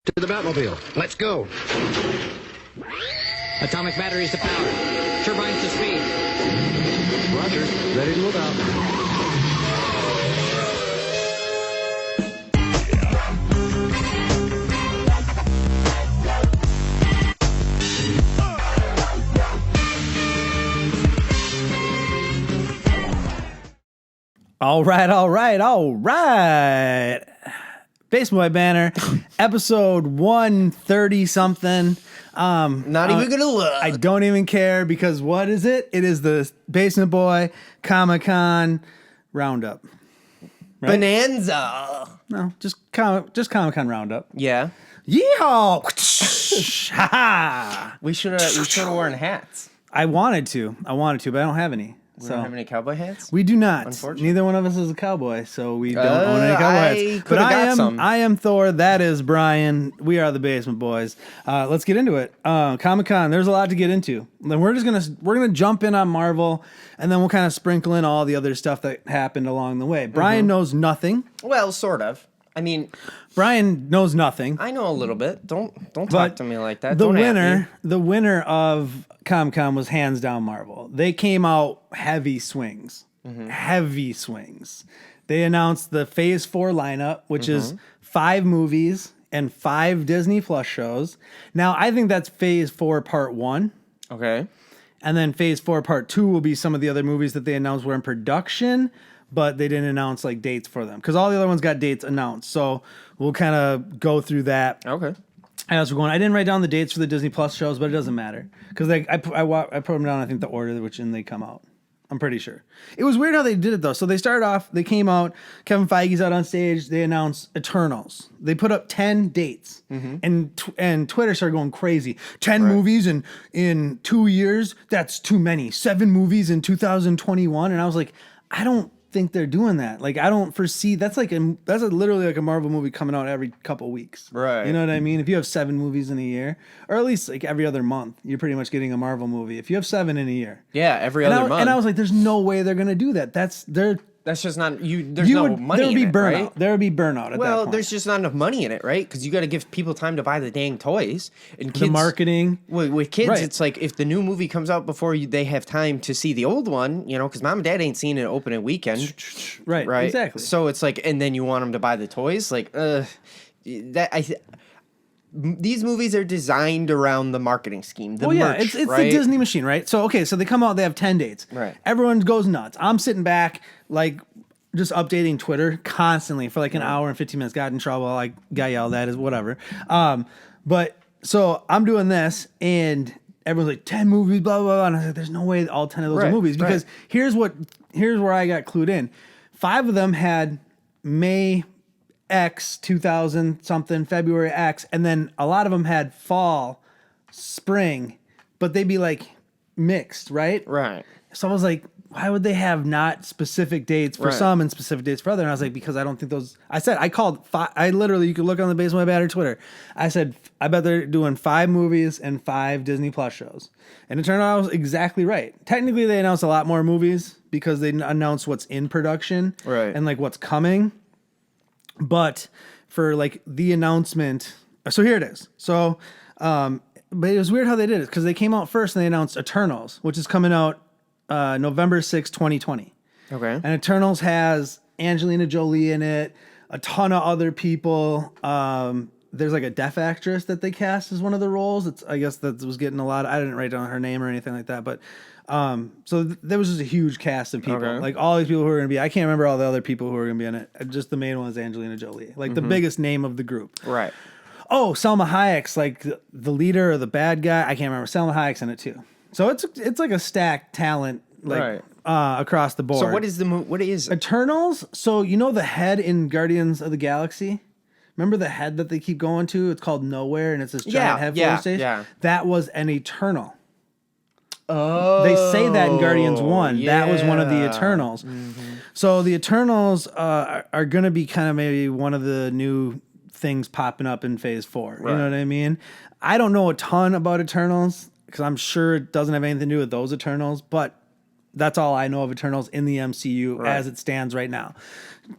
To the Batmobile. Let's go. Atomic batteries to power. Turbines to speed. Roger. Ready to move out. All right. Basement Boy Banter, episode 130 something. Not even gonna look. I don't even care because what is it? It is the Basement Boy Comic-Con Roundup. Right? Bonanza. No, just Comic-Con Roundup. Yeah. Yeehaw! Ha-ha! We should have worn hats. I wanted to, but I don't have any. We don't have any cowboy hats? We do not. Unfortunately. Neither one of us is a cowboy, so we don't own any cowboy hats. But some. I am Thor. That is Brian. We are the Basement Boys. Let's get into it. Comic-Con. There's a lot to get into. Then we're gonna jump in on Marvel, and then we'll kind of sprinkle in all the other stuff that happened along the way. Brian knows nothing. Well, sort of. I mean, Brian knows nothing. I know a little bit. Don't talk to me like that. The Don't at me. the winner of Comic-Con was hands down Marvel. They came out heavy swings. Heavy swings. They announced the Phase 4 lineup, which is 5 movies and 5 Disney Plus shows. Now, I think that's Phase 4 Part 1. Okay. And then Phase 4 Part 2 will be some of the other movies that they announced were in production, but they didn't announce like dates for them because all the other ones got dates announced. So we'll kind of go through that. Okay. As we're going, I didn't write down the dates for the Disney Plus shows, but it doesn't matter because I put them down. I think the order which in they come out. I'm pretty sure. It was weird how they did it though. So they started off. They came out. Kevin Feige's out on stage. They announced Eternals. They put up 10 dates, and Twitter started going crazy. 10 movies in 2 years. That's too many. 7 movies in 2021, and I was like, I don't think they're doing that. Like, I don't foresee that's literally like a Marvel movie coming out every couple weeks. Right. You know what I mean? If you have 7 movies in a year, or at least like every other month, you're pretty much getting a Marvel movie. If you have 7 in a year. Yeah, every other month. And I was like, there's no way they're gonna do that. That's just not you. There's no money. There would be in it, burnout. right? There would be burnout at that Well, point. there's just not enough money in it, right? Because you got to give people time to buy the dang toys. And kids, the marketing. With kids, Right. it's like if the new movie comes out before they have time to see the old one, because mom and dad ain't seen it opening weekend. Right. Right. Exactly. So it's like, and then you want them to buy the toys, these movies are designed around the marketing scheme. The merch, it's right? the Disney machine, right? So so they come out, they have 10 dates. Right. Everyone goes nuts. I'm sitting back like just updating Twitter constantly for like an hour and 15 minutes. Got in trouble, like got yelled at, is whatever. But so I'm doing this and everyone's like 10 movies, blah blah blah. And I was like, there's no way all 10 of those are movies because here's where I got clued in. 5 of them had May X 2000 something, February X, and then a lot of them had fall, spring, but they'd be like mixed, right? Right. So I was like, why would they have not specific dates for some and specific dates for other? And I was like, because I don't think those. I called 5. I literally, you could look on the Basement Boy Banter Twitter. I said, I bet they're doing 5 movies and 5 Disney Plus shows, and it turned out I was exactly right. Technically, they announced a lot more movies because they announced what's in production, right, and like what's coming. But for like the announcement, so here it is. So, but it was weird how they did it because they came out first and they announced Eternals, which is coming out November 6, 2020. Okay. And Eternals has Angelina Jolie in it, a ton of other people. There's like a deaf actress that they cast as one of the roles. I guess that was getting a lot. I didn't write down her name or anything like that, but there was just a huge cast of people. Okay. Like all these people who were going to be. I can't remember all the other people who were going to be in it. Just the main one is Angelina Jolie, like the biggest name of the group. Right. Oh, Salma Hayek's like the leader or the bad guy. I can't remember. Salma Hayek's in it too. So it's like a stacked talent across the board. So what is what is Eternals? So you know the head in Guardians of the Galaxy? Remember the head that they keep going to? It's called Nowhere, and it's this giant head floating stage. Yeah. That was an Eternal. Oh, they say that in Guardians 1. Yeah. That was one of the Eternals. So the Eternals are going to be kind of maybe one of the new things popping up in Phase 4. Right. You know what I mean? I don't know a ton about Eternals because I'm sure it doesn't have anything to do with those Eternals, but That's all I know of Eternals in the MCU as it stands right now.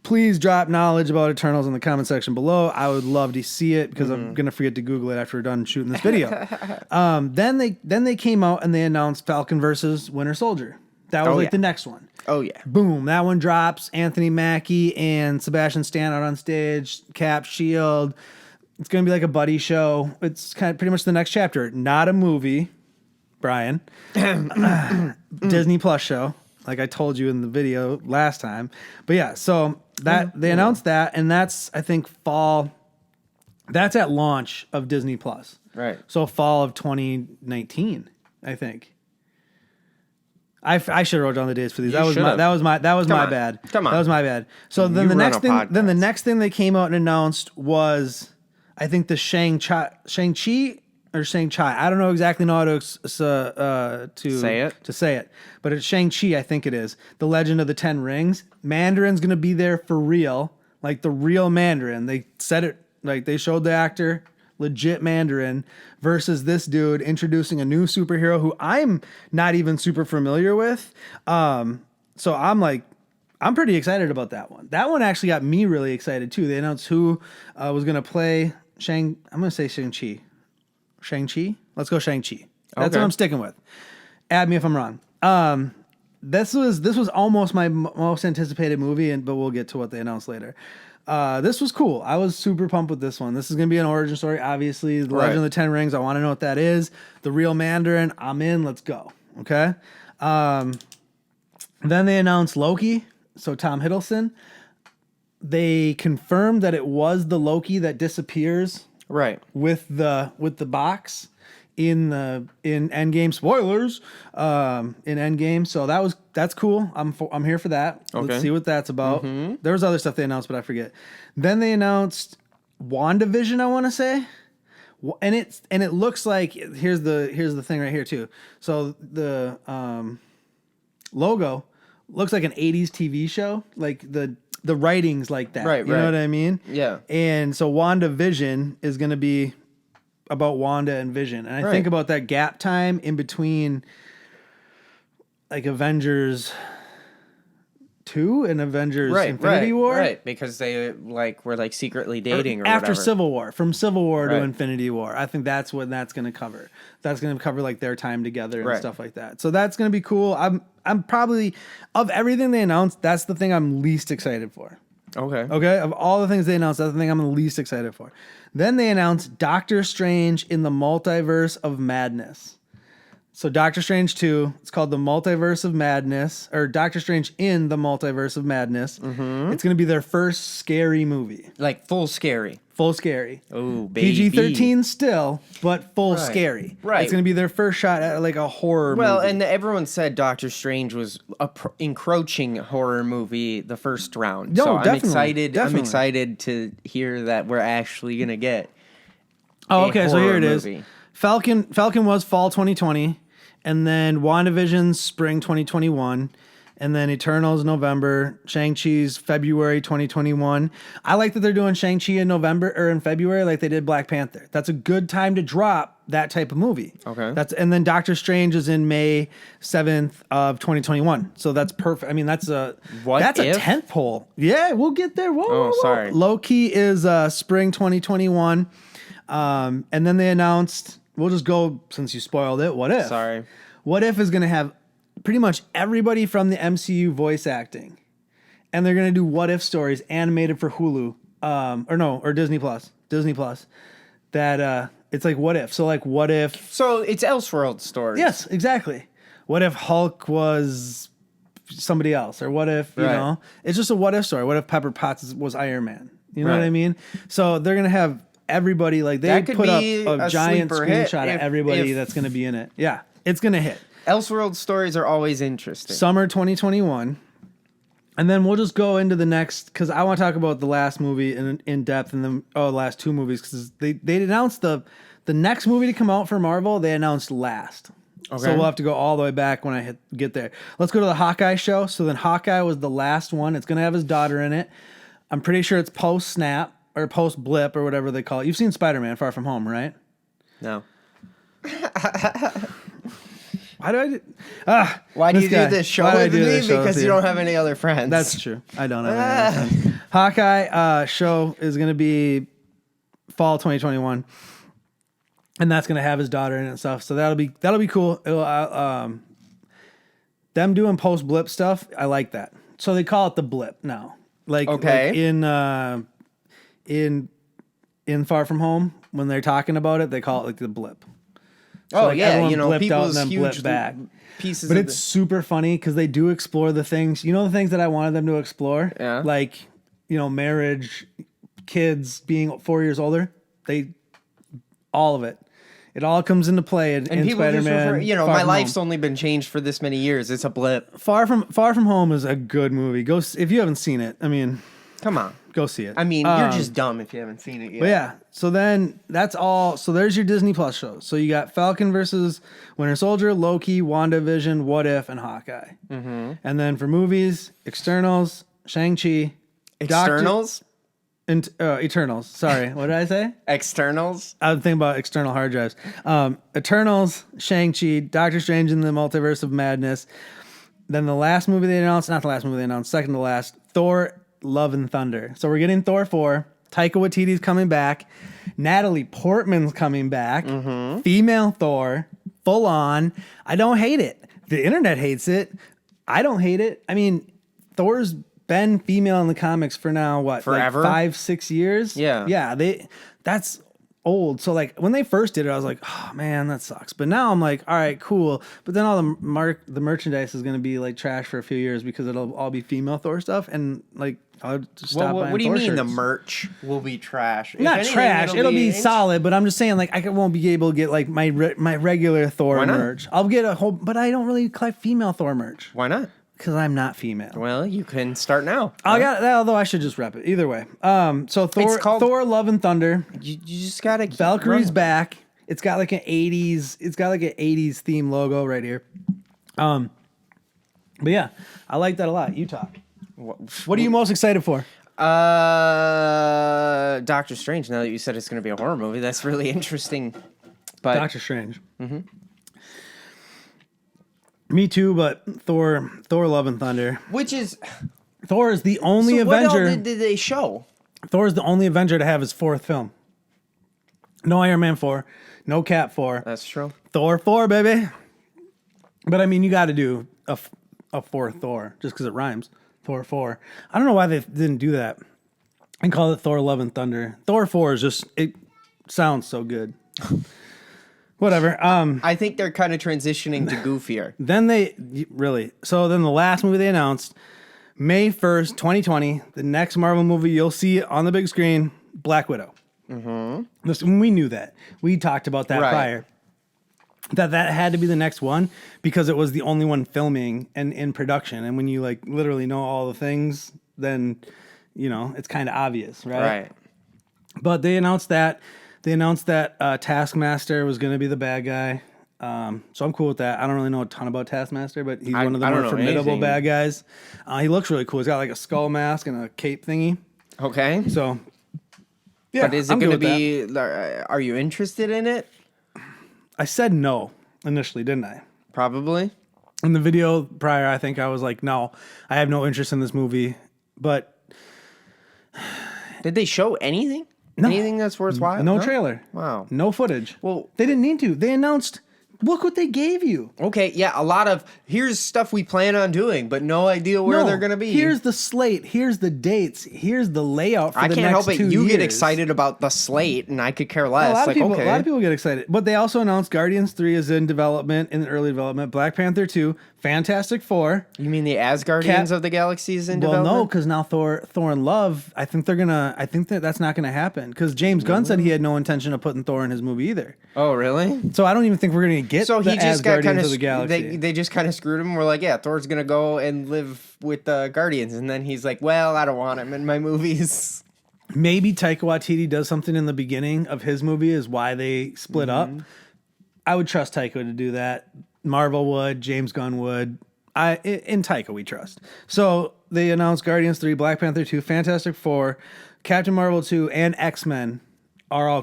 Please drop knowledge about Eternals in the comment section below. I would love to see it because I'm gonna forget to Google it after we're done shooting this video. Then they came out and they announced Falcon versus Winter Soldier. That was the next one. Oh yeah. Boom! That one drops. Anthony Mackie and Sebastian Stan out on stage. Cap, Shield. It's gonna be like a buddy show. It's kind of pretty much the next chapter. Not a movie, Brian. Disney Plus show, like I told you in the video last time. But yeah, so that they announced that, and that's I think fall. That's at launch of Disney Plus. Right. So fall of 2019, I think. I should have wrote down the dates for these. That was my bad. Come on. That was my bad. So then the next thing they came out and announced was I think the Shang-Chi. I don't know exactly how to say it, but it's Shang-Chi. I think it is the Legend of the Ten Rings. Mandarin's gonna be there for real, like the real Mandarin. They said it like they showed the actor, legit Mandarin, versus this dude introducing a new superhero who I'm not even super familiar with. So I'm pretty excited about that one. That one actually got me really excited too. They announced who was gonna play I'm gonna say Shang-Chi. Shang-Chi? Let's go Shang-Chi. That's what I'm sticking with. Add me if I'm wrong. This was almost my most anticipated movie, but we'll get to what they announced later. This was cool. I was super pumped with this one. This is going to be an origin story, obviously. The Legend of the Ten Rings, I want to know what that is. The real Mandarin, I'm in. Let's go. Okay? Then they announced Loki, so Tom Hiddleston. They confirmed that it was the Loki that disappears with the box in Endgame. Spoilers in Endgame. So that's cool. I'm here for that. Okay. Let's see what that's about. There was other stuff they announced, but I forget. Then they announced WandaVision, I want to say. And it looks like here's the thing right here too. So the logo looks like an 80s TV show, like the writing's like that. Right. You know what I mean? Yeah. And so WandaVision is going to be about Wanda and Vision. And I think about that gap time in between like Avengers 2 and Avengers Infinity War. Right, because they were secretly dating or after whatever. Civil War, from Civil War to Infinity War. I think that's what that's going to cover. That's going to cover like their time together and stuff like that. So that's going to be cool. I'm probably, of everything they announced, that's the thing I'm least excited for. Okay. Of all the things they announced, that's the thing I'm the least excited for. Then they announced Doctor Strange in the Multiverse of Madness. So Doctor Strange 2, it's called the Multiverse of Madness, or Doctor Strange in the Multiverse of Madness. It's going to be their first scary movie. Like full scary. Full scary. Oh, baby. PG-13 still, but full scary. Right. It's going to be their first shot at like a horror movie. Well, and everyone said Doctor Strange was a encroaching horror movie the first round. No, so definitely. I'm excited to hear that we're actually going to get so here it is. Falcon was fall 2020. And then WandaVision's spring 2021. And then Eternals November. Shang-Chi's February 2021. I like that they're doing Shang-Chi in November or in February like they did Black Panther. That's a good time to drop that type of movie. Okay. And then Doctor Strange is in May 7th of 2021. So that's perfect. I mean, that's a tent pole. Yeah, we'll get there. Whoa. Sorry. Loki is spring 2021. And then they announced... We'll just go, since you spoiled it, What If? Sorry. What If is going to have pretty much everybody from the MCU voice acting. And they're going to do What If stories animated for Hulu. Or Disney Plus. That, it's like What If. So like What If... So it's Elseworld stories. Yes, exactly. What if Hulk was somebody else? Or what if, you know... It's just a What If story. What if Pepper Potts was Iron Man? You know what I mean? So they're going to have... Everybody, like they put up a giant screenshot of everybody that's going to be in it. Yeah, it's going to hit. Elseworld stories are always interesting. Summer 2021. And then we'll just go into the next, because I want to talk about the last movie in depth and then, the last two movies, because they announced the next movie to come out for Marvel, they announced last. Okay. So we'll have to go all the way back when I get there. Let's go to the Hawkeye show. So then Hawkeye was the last one. It's going to have his daughter in it. I'm pretty sure it's post-snap. Or post-blip, or whatever they call it. You've seen Spider-Man Far From Home, right? No. Why do I do? Why do you guy. do this show Why do I with do me? this show Because with you don't have any other friends. That's true. I don't have any other friends. Hawkeye show is going to be fall 2021, and that's going to have his daughter in it and stuff. So that'll be cool. It'll, them doing post blip stuff, I like that. So they call it the blip now. Like in Far From Home, when they're talking about it, they call it like the blip. So everyone blipped out and then blipped back. Pieces, but it's super funny because they do explore the things. You know, the things that I wanted them to explore, like marriage, kids being 4 years older. All of it. It all comes into play in Spider-Man. My life's only been changed for this many years. It's a blip. Far From Home is a good movie. Go if you haven't seen it. I mean, come on, go see it. I mean, you're just dumb if you haven't seen it yet. But yeah, so then that's all. So there's your Disney Plus shows. So you got Falcon versus Winter Soldier, Loki, WandaVision, What If, and Hawkeye. Mm-hmm. And then for movies, Externals, Shang-Chi, Externals. Eternals. Sorry, what did I say? Externals. I was thinking about external hard drives. Eternals, Shang-Chi, Doctor Strange in the Multiverse of Madness. Then the last movie they announced, not the last movie they announced, second to last, Thor, Love and Thunder. So we're getting Thor 4. Taika Waititi's coming back. Natalie Portman's coming back. Mm-hmm. Female Thor, full on. I don't hate it. The internet hates it. I don't hate it. I mean, Thor's been female in the comics for now, what? Forever? Like 5-6 years? Yeah. Yeah, that's old. So like when they first did it, I was like, oh man, that sucks. But now I'm like, all right, cool. But then all the merchandise is going to be like trash for a few years because it'll all be female Thor stuff. And like, I'll just stop buying What do you Thor mean shirts. the merch will be trash? Not trash. It'll be solid, but I'm just saying, like, I won't be able to get like my regular Thor merch. I'll get a whole, but I don't really collect female Thor merch. Why not? Because I'm not female. Well, you can start now. I got that, although I should just rep it. Either way. So Thor, Love and Thunder. You just gotta keep Valkyrie's running. back. It's got like an 80s theme logo right here. But yeah, I like that a lot. You talk. What are you most excited for? Doctor Strange. Now that you said it's going to be a horror movie, that's really interesting. But Doctor Strange. Mm-hmm. Me too, but Thor, Love and Thunder. Thor is the only Avenger. What else did they show? Thor is the only Avenger to have his fourth film. No Iron Man 4, no Cap 4. That's true. Thor 4, baby. But I mean, you got to do a fourth Thor just because it rhymes. Thor 4. I don't know why they didn't do that and call it Thor, Love and Thunder. Thor 4 is just, it sounds so good. Whatever. I think they're kind of transitioning to goofier. Then so then the last movie they announced, May 1st, 2020, the next Marvel movie you'll see on the big screen, Black Widow. Mm-hmm. Listen, we knew that. We talked about that prior. That had to be the next one because it was the only one filming and in production. And when you like literally know all the things, then, it's kind of obvious, right? Right. But they announced that. Taskmaster was going to be the bad guy. So I'm cool with that. I don't really know a ton about Taskmaster, but he's one of the more formidable bad guys. He looks really cool. He's got like a skull mask and a cape thingy. Okay. So, yeah. But is it going to be, are you interested in it? I said no initially, didn't I? Probably. In the video prior, I think I was like, no, I have no interest in this movie. But did they show anything? No. Anything that's worthwhile? No trailer. Wow. No footage. Well, they didn't need to. They announced, look what they gave you. Okay, yeah, a lot of, here's stuff we plan on doing, but no idea where they're going to be. Here's the slate. Here's the dates. Here's the layout for the next 2 years. I can't help it. You get excited about the slate, and I could care less. A lot of people get excited. But they also announced Guardians 3 is in early development. Black Panther 2, Fantastic Four. You mean the Asgardians of the Galaxy is in development? Well, no, because now Thor and Love, I think that's not going to happen. Because James Gunn said he had no intention of putting Thor in his movie either. Oh, really? So I don't even think we're going to get so he just got Asgardians of the Galaxy. They just kind of screwed him. We're like, yeah, Thor's going to go and live with the Guardians. And then he's like, well, I don't want him in my movies. Maybe Taika Waititi does something in the beginning of his movie is why they split up. I would trust Taika to do that. Marvel would. James Gunn would. In Taika we trust. So they announced Guardians 3, Black Panther 2, Fantastic Four, Captain Marvel 2, and X-Men are all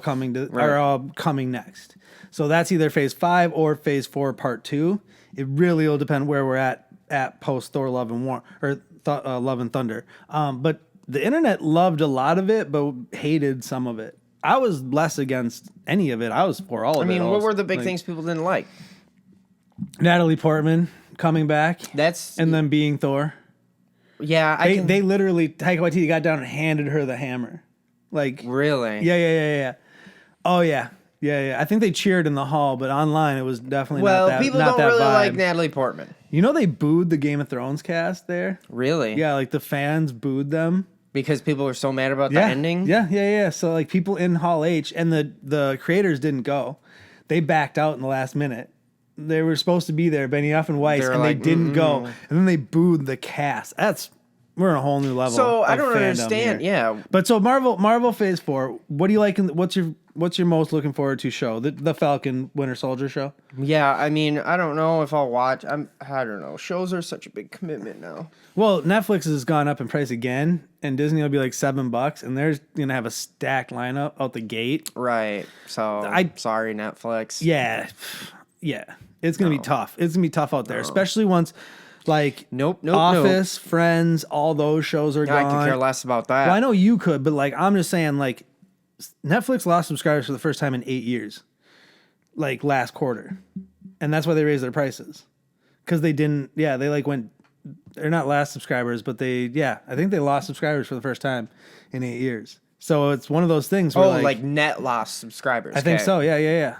coming next. So that's either Phase 5 or Phase 4 Part 2. It really will depend where we're at post Thor: Love and War or Love and Thunder. But the internet loved a lot of it, but hated some of it. I was less against any of it. I was for all of it. I mean, what were the big things people didn't like? Natalie Portman coming back. And then being Thor. Yeah, they literally, Taika Waititi got down and handed her the hammer. Like, really? Yeah. Oh yeah. I think they cheered in the hall, but online it was definitely not that. Well, people not don't really vibe. like Natalie Portman. You know they booed the Game of Thrones cast there. Really? Yeah, like the fans booed them because people were so mad about the ending. Yeah. So like people in Hall H and the creators didn't go. They backed out in the last minute. They were supposed to be there, Benioff and Weiss, and they didn't go. And then they booed the cast. We're on a whole new level. So I of don't fandom understand. here. Yeah, but so Marvel Phase 4. What do you like? What's your most looking forward to show? The Falcon Winter Soldier show. Yeah, I mean, I don't know if I'll watch. I don't know. Shows are such a big commitment now. Well, Netflix has gone up in price again, and Disney will be like $7, and they're gonna have a stacked lineup out the gate. Right. So sorry, Netflix. Yeah. It's gonna be tough. It's gonna be tough out there, especially once. Like Office, Friends, all those shows are gone. I could care less about that. Well, I know you could, but like I'm just saying, like Netflix lost subscribers for the first time in 8 years, like last quarter, and that's why they raised their prices because they didn't. Yeah, they like went. They're not last subscribers, but I think they lost subscribers for the first time in 8 years. So it's one of those things. Where like net lost subscribers. I think so. Yeah.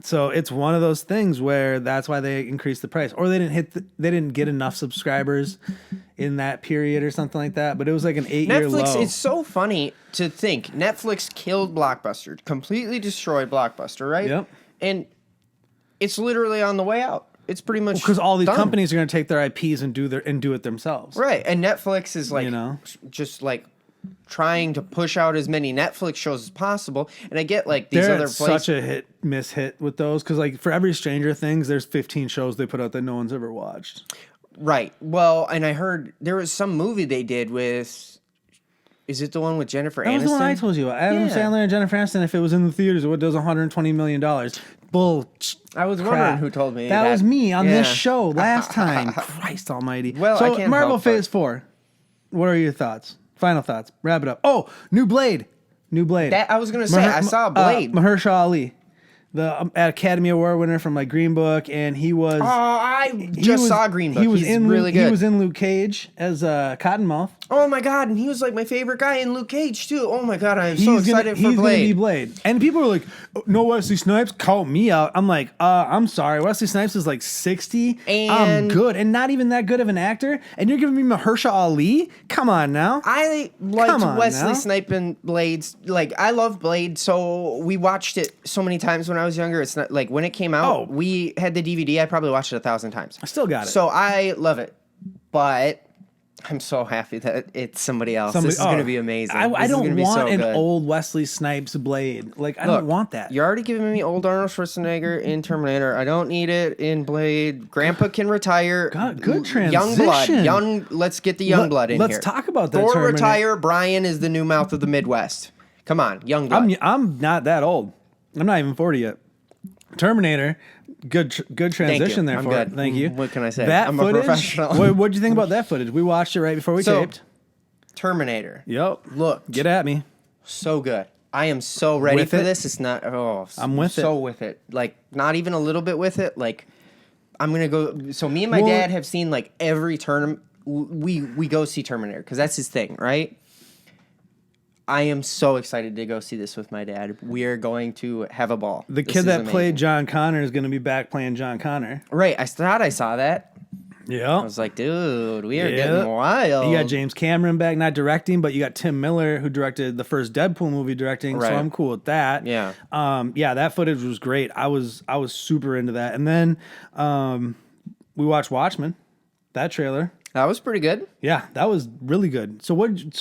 So it's one of those things where that's why they increased the price, or they didn't get enough subscribers in that period or something like that. But it was like an 8-year low. Netflix. It's so funny to think Netflix killed Blockbuster, completely destroyed Blockbuster, right? Yep. And it's literally on the way out. It's pretty much because all these done. companies are going to take their IPs and do it themselves, right? And Netflix is like just like trying to push out as many Netflix shows as possible. And I get like these other places. Such a hit with those because like for every Stranger Things, there's 15 shows they put out that no one's ever watched. Right. Well, and I heard there was some movie they did with. Is it the one with Jennifer Aniston? That was the one I told you. Adam Sandler and Jennifer Aniston. If it was in the theaters, it does $120 million. Bull. I was wondering who told me that was me on this show last time. Christ Almighty. Well, so I can't Marvel help Phase 4. What are your thoughts? Final thoughts. Wrap it up. Oh, new Blade. That I was gonna say I saw Blade. Mahershala Ali, the Academy Award winner from like Green Book, and he was. Oh, I just saw Green Book. He's really good. He was in Luke Cage as Cottonmouth. Oh my god, and he was like my favorite guy in Luke Cage too. Oh my god, I'm so excited for Blade. He's gonna be Blade, and people are like, "No Wesley Snipes, call me out." I'm like, I'm sorry, Wesley Snipes is like 60. And I'm good, and not even that good of an actor, and you're giving me Mahershala Ali? Come on now. I liked Wesley Snipes and Blades. Like I love Blade, so we watched it so many times when I was younger. It's not like when it came out, we had the DVD. I probably watched it 1,000 times. I still got it. So I love it, but I'm so happy that it's somebody else. This is going to be amazing. I don't want an old Wesley Snipes Blade. Like, I don't want that. You're already giving me old Arnold Schwarzenegger in Terminator. I don't need it in Blade. Grandpa can retire. God, good transition. Young blood. Let's get the young blood in here. Let's talk about that. Thor retire. Brian is the new mouth of the Midwest. Come on, young blood. I'm not that old. I'm not even 40 yet. Terminator. Good transition there. Thank you. What can I say? That I'm footage, a professional. What did you think about that footage? We watched it right before we taped. Terminator. Yep. Look. Get at me. So good. I am so ready for this. It's not. I'm with it. So with it. Like not even a little bit with it. Like I'm gonna go. So me and my dad have seen like every tournament. We go see Terminator because that's his thing, right? I am so excited to go see this with my dad. We are going to have a ball. The kid that played John Connor is going to be back playing John Connor. Right. I thought I saw that. Yeah. I was like, dude, we are getting wild. You got James Cameron back, not directing, but you got Tim Miller, who directed the first Deadpool movie directing, so I'm cool with that. Yeah. That footage was great. I was super into that. And then we watched Watchmen, that trailer. That was pretty good. Yeah, that was really good. So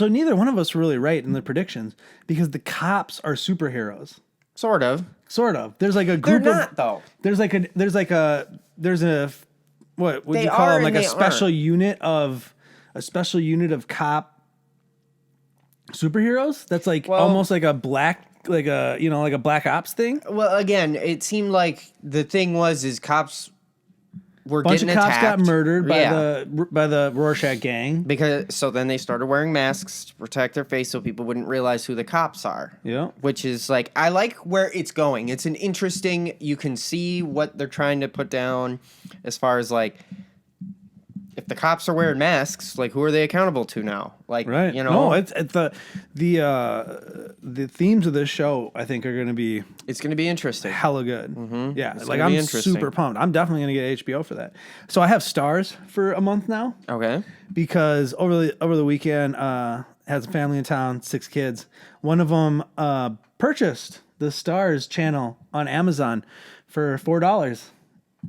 neither one of us were really right in the predictions because the cops are superheroes. Sort of. There's like a group They're not, though. There's a what would you call them? Like a special unit of cop superheroes? That's like almost like a black a black ops thing. Well, again, it seemed like the thing is cops were Bunch getting of cops attacked. got murdered by the Rorschach gang. So then they started wearing masks to protect their face so people wouldn't realize who the cops are. Yeah. Which is like, I like where it's going. It's an interesting, you can see what they're trying to put down as far as like, if the cops are wearing masks, like who are they accountable to now? Like, right. No, it's the themes of this show I think are going to be. It's going to be interesting. Hella good. Mm-hmm. Yeah, like I'm super pumped. I'm definitely going to get HBO for that. So I have Stars for a month now. Okay. Because over the weekend, has a family in town, 6 kids. One of them purchased the Stars channel on Amazon for $4.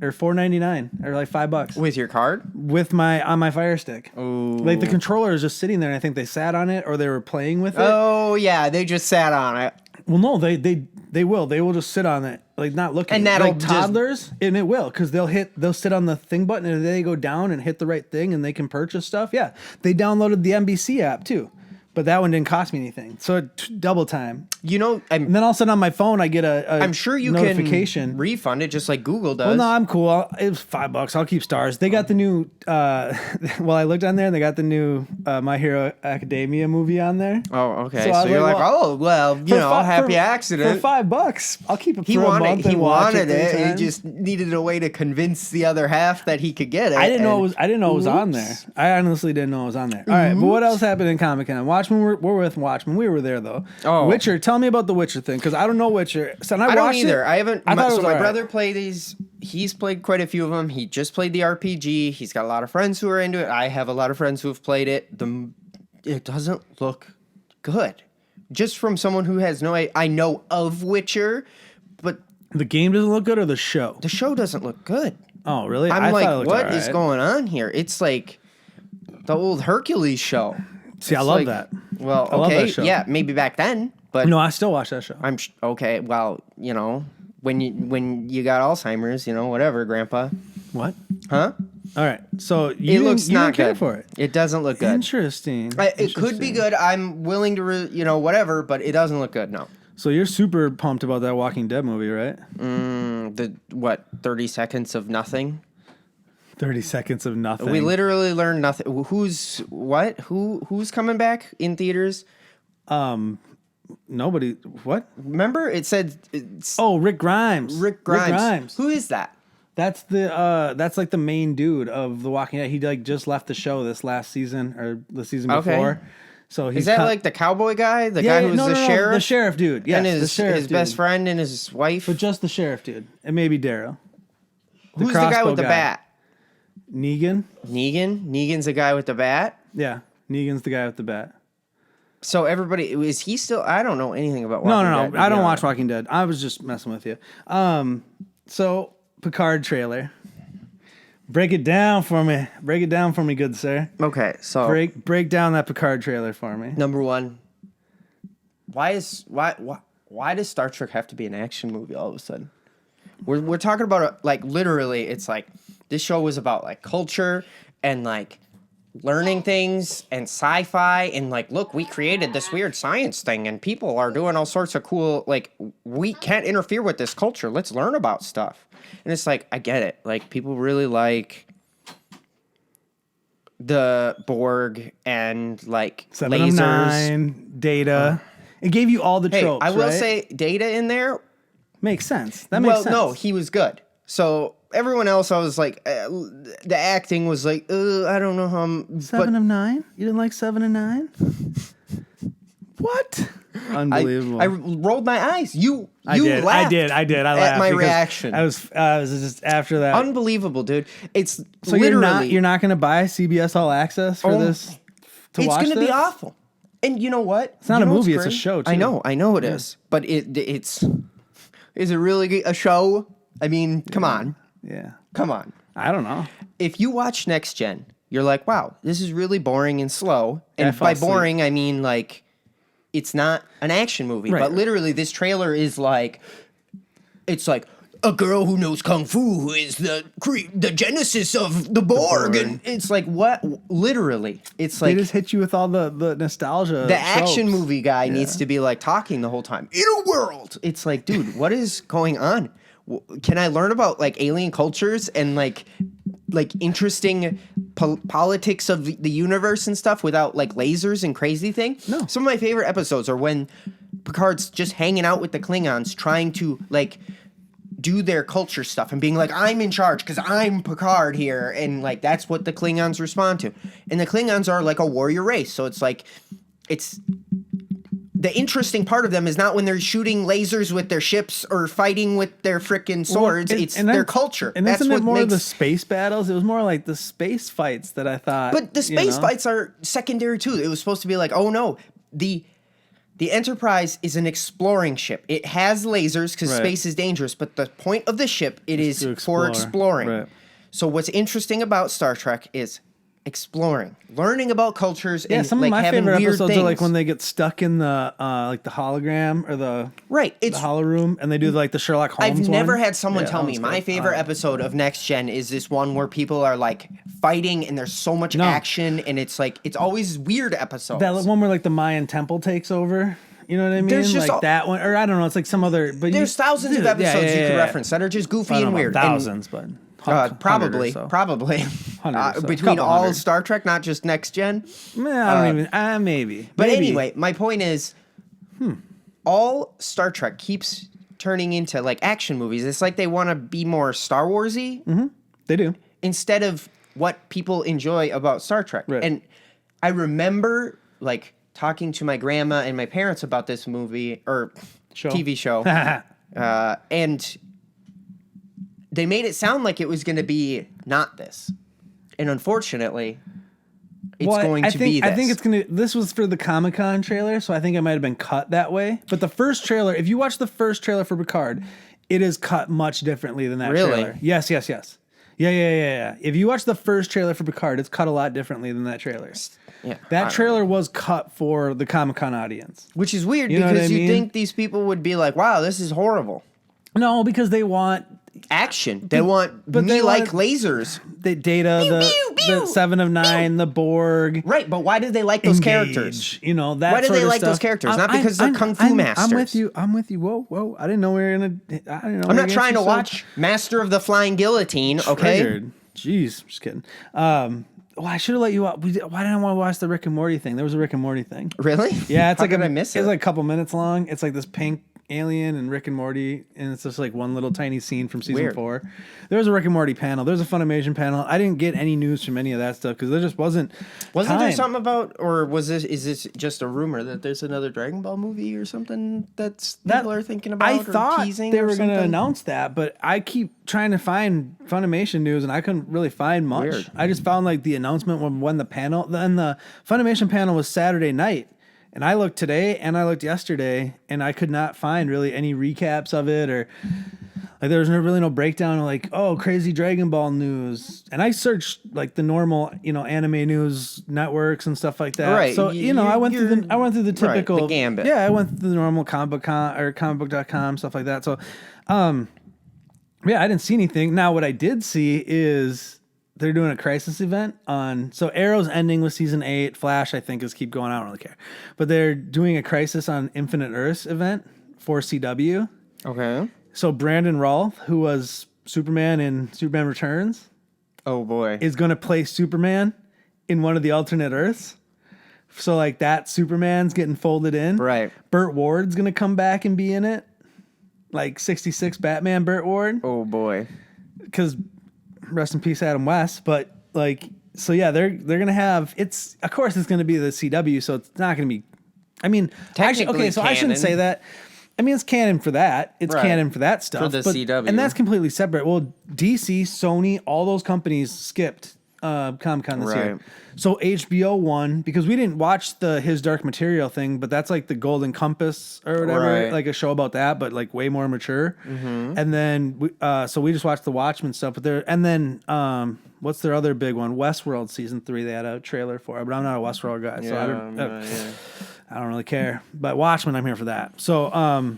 Or $4.99 or like $5 with your card, with on my Fire Stick. Oh, like the controller is just sitting there, and I think they sat on it or they were playing with it. Oh yeah, they just sat on it. Well, no, they will just sit on it, like not looking. And that'll like toddlers, and it will because they'll sit on the thing button and they go down and hit the right thing and they can purchase stuff. Yeah, they downloaded the NBC app too. But that one didn't cost me anything, so double time. You know, and then all of a sudden on my phone I get a I'm sure you notification. Can refund it just like Google does. Well, no, I'm cool. It was $5. I'll keep Stars. They got the new. Well, I looked on there and they got the new My Hero Academia movie on there. Oh, okay. So you're like, happy accident for $5. I'll keep it. He wanted it. He just needed a way to convince the other half that he could get it. I didn't know it was on there. I honestly didn't know it was on there. All right, but what else happened in Comic-Con? Watchmen. We're with Watchmen. We were there though. Oh, Witcher. Tell me about the Witcher thing because I don't know Witcher. So I don't either. I haven't. My brother played these. He's played quite a few of them. He just played the RPG. He's got a lot of friends who are into it. I have a lot of friends who have played it. It doesn't look good. Just from someone who has I know of Witcher, but the game doesn't look good or the show. The show doesn't look good. Oh, really? I'm like, what is going on here? It's like the old Hercules show. See, I love that. Well, okay, yeah, maybe back then, but no, I still watch that show. Okay. Well, when you got Alzheimer's, whatever, Grandpa. What? Huh? All right. So it looks not good for it. It doesn't look good. Interesting. It could be good. I'm willing to, whatever, but it doesn't look good. No. So you're super pumped about that Walking Dead movie, right? 30 seconds of nothing. 30 seconds of nothing. We literally learned nothing. Who's coming back in theaters? Nobody. What? Remember it said Rick Grimes. Rick Grimes. Who is that? That's that's like the main dude of The Walking Dead. He like just left the show this last season or the season before. So he's is that like the cowboy guy? The guy who's the sheriff? The sheriff dude. Yes, and his best friend and his wife. But just the sheriff dude. And maybe Daryl. Who's the guy with the bat? Negan. Negan's the guy with the bat? Yeah. Negan's the guy with the bat. So everybody, is he still? I don't know anything about Walking Dead. No. I don't watch Walking Dead. I was just messing with you. So Picard trailer. Break it down for me. Break it down for me, good sir. Okay, so break down that Picard trailer for me. Number one, why does Star Trek have to be an action movie all of a sudden? We're talking about like literally, it's like this show was about like culture and like learning things and sci-fi and like, look, we created this weird science thing and people are doing all sorts of cool, like, we can't interfere with this culture. Let's learn about stuff. And it's like, I get it. Like, people really like the Borg and like 7 lasers. of 9, Data. It gave you all the tropes. I will right? say Data in there makes sense. That makes sense. Well, no, he was good. So everyone else, I was like, the acting was like, I don't know how. 7 of 9? You didn't like 7 and 9? What? Unbelievable. I rolled my eyes. You laughed. I did. I laughed at my reaction. I was just after that. Unbelievable, dude. It's so literally you're not going to buy CBS All Access for this. It's going to be awful. And you know what? It's not a movie. It's a show. Too. I know it is. But it's is it really a show? I mean, come on. Yeah. Come on. I don't know. If you watch Next Gen, you're like, wow, this is really boring and slow. And by boring, I mean like it's not an action movie. Right. But literally this trailer is like, it's like, a girl who knows kung fu who is the genesis of the Borg. And it's like, what? Literally, it's like they just hit you with all the nostalgia. The action movie guy needs to be like talking the whole time. In a world, it's like, dude, what is going on? Can I learn about like alien cultures and like interesting politics of the universe and stuff without like lasers and crazy things? No. Some of my favorite episodes are when Picard's just hanging out with the Klingons, trying to like do their culture stuff and being like, I'm in charge because I'm Picard here, and like that's what the Klingons respond to. And the Klingons are like a warrior race, so it's like the interesting part of them is not when they're shooting lasers with their ships or fighting with their frickin' swords. It's their culture. And that's what more of the space battles. It was more like the space fights that I thought. But the space fights are secondary too. It was supposed to be like, oh no, the Enterprise is an exploring ship. It has lasers because space is dangerous. But the point of the ship, it is for exploring. Right. So what's interesting about Star Trek is exploring, learning about cultures, and some like of my having favorite weird episodes things. are like when they get stuck in the like the hologram or the holo room, and they do like the Sherlock Holmes. I've never one. had someone tell me my favorite episode of Next Gen is this one where people are like fighting and there's so much action, and it's like it's always weird episodes. That one where like the Mayan temple takes over. You know what I mean? There's just like that one, or I don't know. It's like some other. But there's thousands of episodes you could reference that are just goofy and weird. Thousands, but. Probably between all Star Trek, not just Next Gen. I don't even. Maybe. But anyway, my point is, all Star Trek keeps turning into like action movies. It's like they want to be more Star Warsy. Mm-hmm. They do, instead of what people enjoy about Star Trek. Right. And I remember like talking to my grandma and my parents about this movie or TV show, and they made it sound like it was going to be not this. And unfortunately, it's going to be this. I think it's going to... This was for the Comic-Con trailer, so I think it might have been cut that way. But the first trailer, if you watch the first trailer for Picard, it is cut much differently than that trailer. Yes. Yeah. If you watch the first trailer for Picard, it's cut a lot differently than that trailer. Yeah, that trailer was cut for the Comic-Con audience. Which is weird because you think these people would be like, wow, this is horrible. No, because they want... action. They want lasers. The Data, the 7 of 9, the Borg. Right, but why do they like those characters? You know, that why do sort they of like stuff. those characters? Not because they're kung fu masters. I'm with you. Whoa. I didn't know we were gonna. I didn't know. I'm not trying to watch Master of the Flying Guillotine. Okay. Triggered. Jeez, just kidding. Well, I should have let you watch. Why didn't I want to watch the Rick and Morty thing? There was a Rick and Morty thing. Really? Yeah, it's How like did I miss it? It's like a couple minutes long. It's like this pink alien and Rick and Morty, and it's just like one little titty scene from season 4. There was a Rick and Morty panel. There's a Funimation panel. I didn't get any news from any of that stuff because there just wasn't there something about, or is this just a rumor that there's another Dragon Ball movie or something people are thinking about? I thought teasing they were going to announce that, but I keep trying to find Funimation news and I couldn't really find much. Weird. I just found like the announcement when the panel, then the Funimation panel was Saturday night. And I looked today and I looked yesterday and I could not find really any recaps of it or like there was really no breakdown of like, oh, crazy Dragon Ball news. And I searched like the normal, anime news networks and stuff like that. Right. So, I went through the typical the gambit. Yeah, I went through the normal comic-con or comicbook.com, stuff like that. So, yeah, I didn't see anything. Now what I did see is they're doing a crisis event on... So Arrow's ending with season 8. Flash, I think, is keep going. I don't really care. But they're doing a Crisis on Infinite Earths event for CW. Okay. So Brandon Routh, who was Superman in Superman Returns... Oh, boy. ...is going to play Superman in one of the alternate Earths. So, like, that Superman's getting folded in. Right. Burt Ward's going to come back and be in it. Like, 66 Batman Burt Ward. Oh, boy. Because... Rest in peace, Adam West. But like, so yeah, they're gonna have of course it's gonna be the CW, so it's not gonna be. I mean, actually, okay, so canon. I shouldn't say that. I mean, it's canon for that. It's canon for that stuff. For the CW, and that's completely separate. Well, DC, Sony, all those companies skipped Comic-Con this year. So HBO won because we didn't watch the His Dark Material thing, but that's like the Golden Compass or whatever, like a show about that, but like way more mature. Mm-hmm. And then so we just watched the Watchmen stuff, what's their other big one? Westworld season 3. They had a trailer for it, but I'm not a Westworld guy, so I don't really care. But Watchmen, I'm here for that. So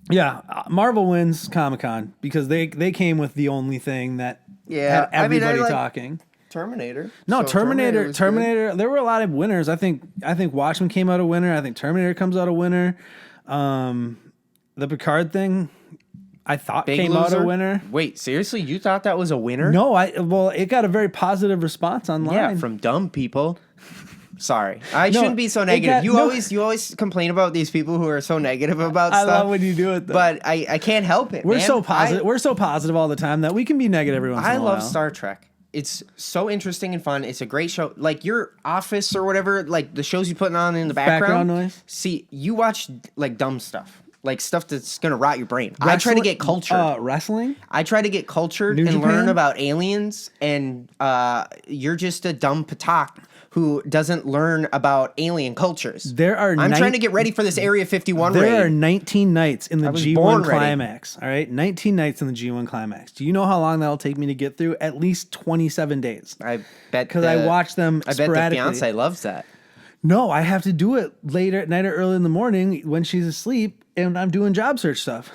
Yeah, Marvel wins Comic-Con because they came with the only thing that had everybody talking. Terminator. No, So Terminator. There were a lot of winners. I think Watchmen came out a winner. I think Terminator comes out a winner. The Picard thing, I thought Big came Loser? out a winner. Wait, seriously? You thought that was a winner? No, it got a very positive response online. Yeah, from dumb people. Sorry, I shouldn't be so negative. You always complain about these people who are so negative about stuff. I love when you do it, though. But I can't help it. We're man. so positive. We're so positive all the time that we can be negative every once in a while. I love Star Trek. It's so interesting and fun. It's a great show. Like your Office or whatever, like the shows you putting on in the background noise. See, you watch like dumb stuff. Like stuff that's gonna rot your brain. I try to get cultured. Wrestling? I try to get cultured and learn about aliens, and you're just a dumb patak who doesn't learn about alien cultures. I'm trying to get ready for this Area 51 raid. There are 19 nights in the G1 climax. All right, 19 nights in the G1 climax. Do you know how long that'll take me to get through? At least 27 days. I bet because I watch them. I bet the fiance loves that. No, I have to do it later at night or early in the morning when she's asleep and I'm doing job search stuff.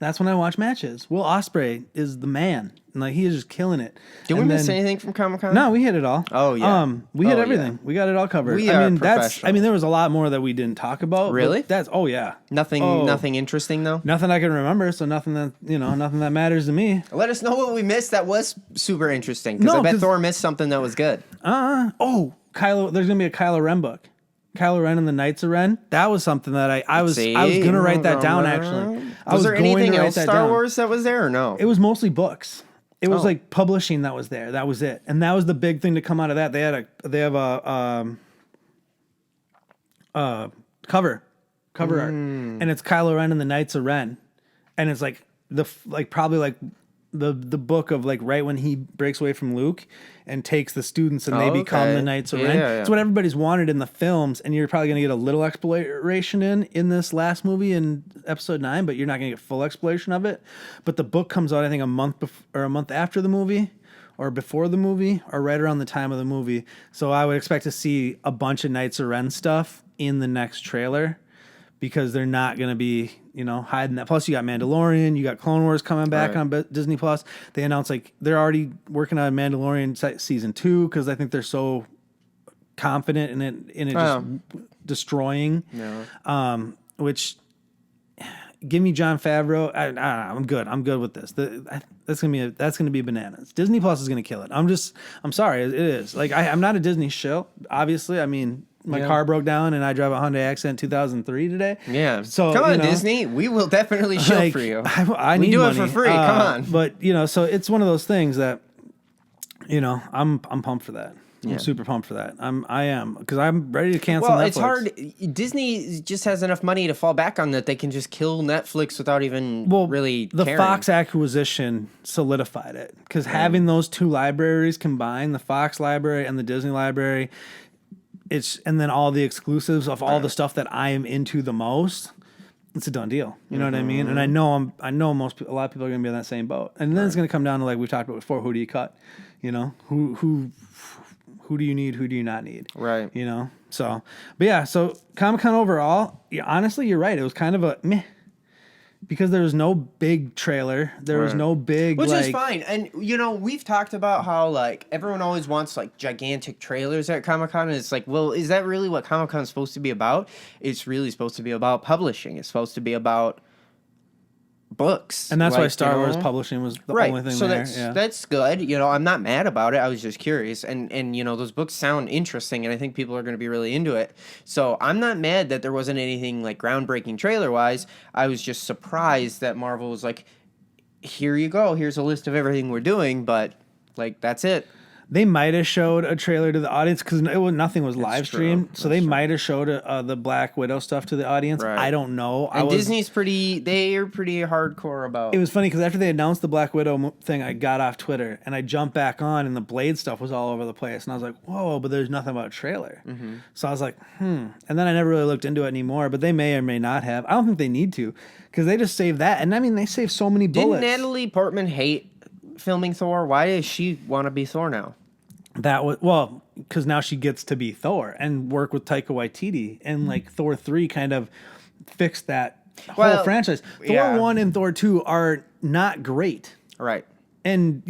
That's when I watch matches. Will Ospreay is the man. And like he is just killing it. Did we miss anything from Comic-Con? No, we hit it all. Oh yeah. We hit everything. Yeah. We got it all covered. We are professional. There was a lot more that we didn't talk about. Really? Yeah. Nothing interesting though? Nothing I can remember, so nothing that matters to me. Let us know what we missed that was super interesting. Because I bet Thor missed something that was good. Kylo, there's gonna be a Kylo Ren book. Kylo Ren and the Knights of Ren. That was something that I was gonna write that down actually. Was there anything else Star Wars that was there or no? It was mostly books. It was like publishing that was there. That was it, and that was the big thing to come out of that. They have a cover art, and it's Kylo Ren and the Knights of Ren, and it's like probably the book of like right when he breaks away from Luke and takes the students and they become the Knights of Ren. Yeah. It's what everybody's wanted in the films, and you're probably gonna get a little exploration in this last movie in Episode 9, but you're not gonna get full exploration of it. But the book comes out I think a month after the movie, or before the movie, or right around the time of the movie. So I would expect to see a bunch of Knights of Ren stuff in the next trailer. Because they're not going to be, hiding that. Plus, you got Mandalorian, you got Clone Wars coming back on Disney Plus. They announced they're already working on Mandalorian season 2 because I think they're so confident in it just destroying. Yeah. Which, give me Jon Favreau. I'm good. I'm good with this. That's gonna be bananas. Disney Plus is gonna kill it. I'm sorry. It is. I'm not a Disney show. Obviously, I mean. My car broke down and I drive a Hyundai Accent 2003 today. Yeah. So come on, Disney. We will definitely show for you. I need do money. It for free. Come on. But so it's one of those things that, I'm pumped for that. Yeah. I'm super pumped for that. I am because I'm ready to cancel Netflix. It's hard. Disney just has enough money to fall back on that they can just kill Netflix without even really the caring. Fox acquisition solidified it because having those two libraries combined, the Fox library and the Disney library. And then all the exclusives of all the stuff that I am into the most. It's a done deal. You know what I mean? And I know a lot of people are going to be in that same boat. And then it's going to come down to like we've talked about before. Who do you cut? Who do you need? Who do you not need? Right. So, but yeah. So Comic-Con overall, honestly, you're right. It was kind of a meh. Because there was no big trailer. There was no big... Which is fine. And, we've talked about how, everyone always wants, gigantic trailers at Comic-Con. And it's like, well, is that really what Comic-Con is supposed to be about? It's really supposed to be about publishing. It's supposed to be about books. And that's why Star Wars publishing was the only thing so there. That's good. I'm not mad about it. I was just curious. And those books sound interesting, and I think people are going to be really into it. So I'm not mad that there wasn't anything, groundbreaking trailer-wise. I was just surprised that Marvel was like, here you go. Here's a list of everything we're doing, but, that's it. They might have showed a trailer to the audience because nothing was live streamed. So they might have showed the Black Widow stuff to the audience. Right. I don't know. And Disney's they're pretty hardcore about it. Was funny because after they announced the Black Widow thing, I got off Twitter and I jumped back on and the Blade stuff was all over the place. And I was like, whoa, but there's nothing about a trailer. Mm-hmm. So I was like, And then I never really looked into it anymore, but they may or may not have. I don't think they need to because they just saved that. And I mean, they saved so many bullets. Didn't Natalie Portman hate filming Thor? Why does she want to be Thor now? That was because now she gets to be Thor and work with Taika Waititi, and Thor 3 kind of fixed that whole franchise. Thor 1 and Thor 2 are not great. Right. And,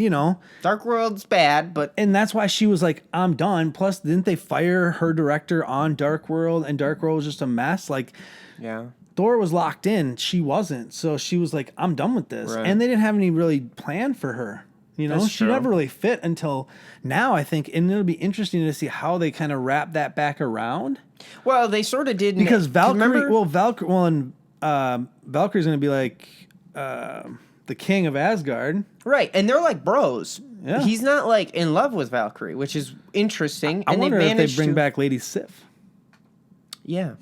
Dark World's bad, but... And that's why she was like, I'm done. Plus, didn't they fire her director on Dark World? And Dark World was just a mess. Like, yeah. Thor was locked in. She wasn't. So she was like, I'm done with this. Right. And they didn't have any really plan for her. That's she true. never really fit until now, I think. And it'll be interesting to see how they kind of wrap that back around. Well, they sort of did. Because Valkyrie... Valkyrie's going to be like... the king of Asgard. Right, and they're like bros. Yeah. He's not like in love with Valkyrie, which is interesting. I and wonder if they bring to... back Lady Sif. Yeah.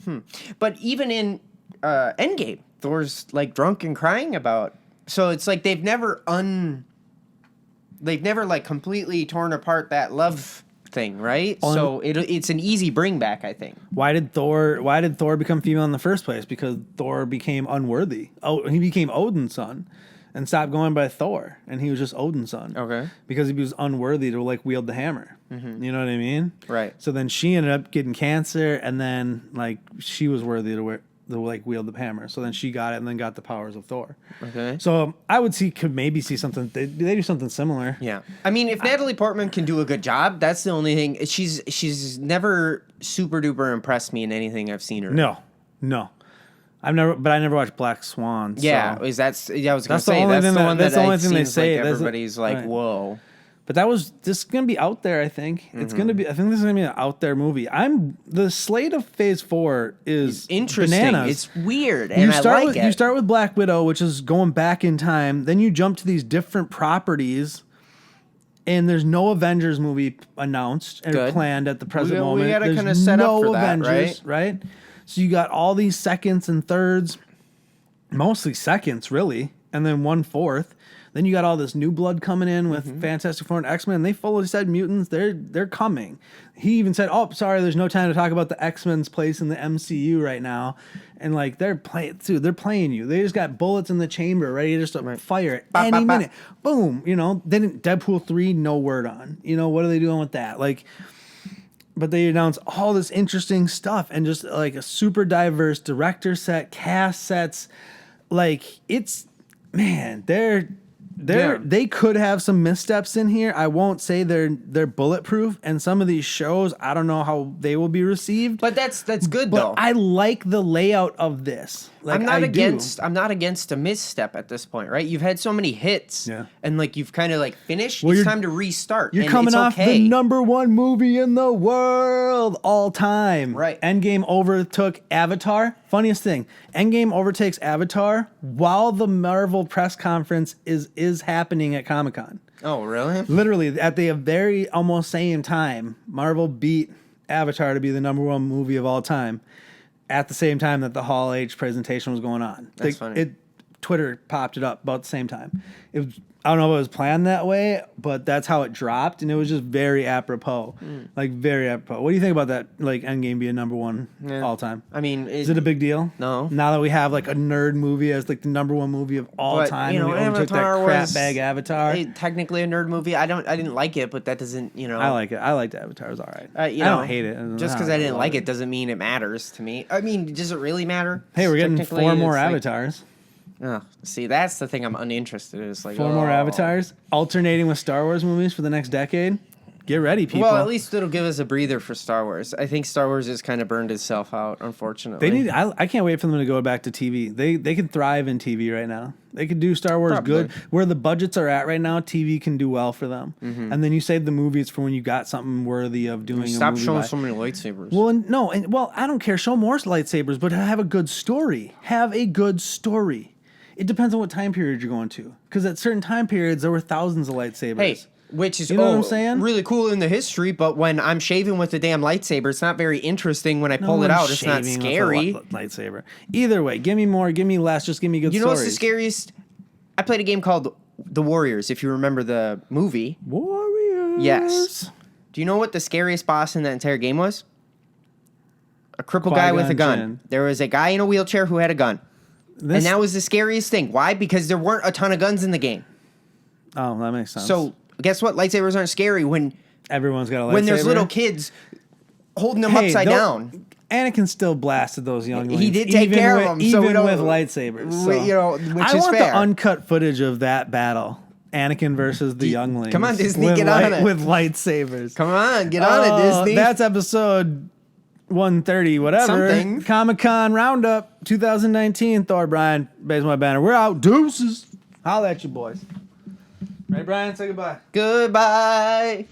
But even in Endgame, Thor's like drunk and crying about. So it's like they've never like completely torn apart that love thing, right? So it's an easy bring back, I think. Why did Thor become female in the first place? Because Thor became unworthy. Oh, he became Odin's son. And stopped going by Thor, and he was just Odin's son. Okay. Because he was unworthy to like wield the hammer. Mm-hmm. You know what I mean? Right. So then she ended up getting cancer, and then like she was worthy to like wield the hammer. So then she got it, and then got the powers of Thor. Okay. So I would could maybe see something. They do something similar. Yeah. I mean, if Natalie Portman can do a good job, that's the only thing. She's never super duper impressed me in anything I've seen her. No. I never watched Black Swan. Yeah, so. I was gonna say that's that's the only thing they say. Like everybody's like, right. Whoa. But this is gonna be out there. I think it's gonna be. I think this is gonna be an out there movie. The slate of Phase 4 is interesting. Bananas. It's weird, and I like it. You start with Black Widow, which is going back in time. Then you jump to these different properties. And there's no Avengers movie announced or planned at the present moment. We gotta kind of set up for Avengers, that, right? So you got all these seconds and thirds, mostly seconds, really, and then 1/4. Then you got all this new blood coming in with Fantastic Four and X-Men. They fully said mutants, they're coming. He even said, "Oh, sorry, there's no time to talk about the X-Men's place in the MCU right now." And like they're playing you. They just got bullets in the chamber ready to just fire at any minute. Boom, Then Deadpool 3, no word on. What are they doing with that? Like. But they announced all this interesting stuff and just like a super diverse director set, cast sets. Like they could have some missteps in here. I won't say they're bulletproof. And some of these shows, I don't know how they will be received. But that's good though. I like the layout of this. Like, I'm not against a misstep at this point, right? You've had so many hits, and like you've kind of like finished. It's time to restart. You're coming off the #1 movie in the world all time. Right. Endgame overtook Avatar. Funniest thing, Endgame overtakes Avatar while the Marvel press conference is happening at Comic-Con. Oh, really? Literally at the very almost same time, Marvel beat Avatar to be the #1 movie of all time. At the same time that the Hall H presentation was going on. That's funny. Twitter popped it up about the same time. I don't know if it was planned that way, but that's how it dropped, and it was just very apropos. Like, very apropos. What do you think about that, like, Endgame being #1 all time? I mean... Is it a big deal? No. Now that we have, like, a nerd movie as, like, the #1 movie of all time, and we overtook that crap bag Avatar. Technically a nerd movie. I didn't like it, but that doesn't, I like it. I liked Avatar. It was all right. I don't hate it. Just because I didn't like it doesn't mean it matters to me. I mean, does it really matter? Hey, we're getting 4 more Avatars. Oh, see, that's the thing I'm uninterested in. It's like 4 more Avatars, alternating with Star Wars movies for the next decade. Get ready, people. Well, at least it'll give us a breather for Star Wars. I think Star Wars has kind of burned itself out, unfortunately. I can't wait for them to go back to TV. They can thrive in TV right now. They could do Star Wars good. Where the budgets are at right now, TV can do well for them. Mm-hmm. And then you save the movies for when you got something worthy of doing a movie. Stop showing so many lightsabers. Well, I don't care. Show more lightsabers, but have a good story. Have a good story. It depends on what time period you're going to. Because at certain time periods, there were thousands of lightsabers. Hey, which is what I'm saying? Really cool in the history, but when I'm shaving with the damn lightsaber, it's not very interesting when I pull it out. It's not scary. Lightsaber. Either way, give me more, give me less, just give me good stories. You know what's the scariest? I played a game called The Warriors, if you remember the movie. Warriors. Yes. Do you know what the scariest boss in that entire game was? A crippled guy with a gun. Jinn. There was a guy in a wheelchair who had a gun. And that was the scariest thing. Why? Because there weren't a ton of guns in the game. Oh, that makes sense. So, guess what? Lightsabers aren't scary when everyone's got a lightsaber. When there's little kids holding them upside down. Anakin still blasted those younglings. He did take care of them, even so with lightsabers. So. Which I is want fair. the uncut footage of that battle. Anakin versus the younglings. Come on, Disney, get on it. With lightsabers. Come on, get on it, Disney. That's episode 130, whatever. Something. Comic-Con Roundup 2019. Thor, Brian, Base My Banner. We're out. Deuces. Holla at you, boys. Right, Brian? Say goodbye. Goodbye.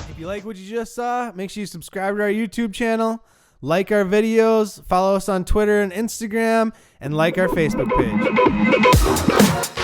If you like what you just saw, make sure you subscribe to our YouTube channel, like our videos, follow us on Twitter and Instagram, and like our Facebook page.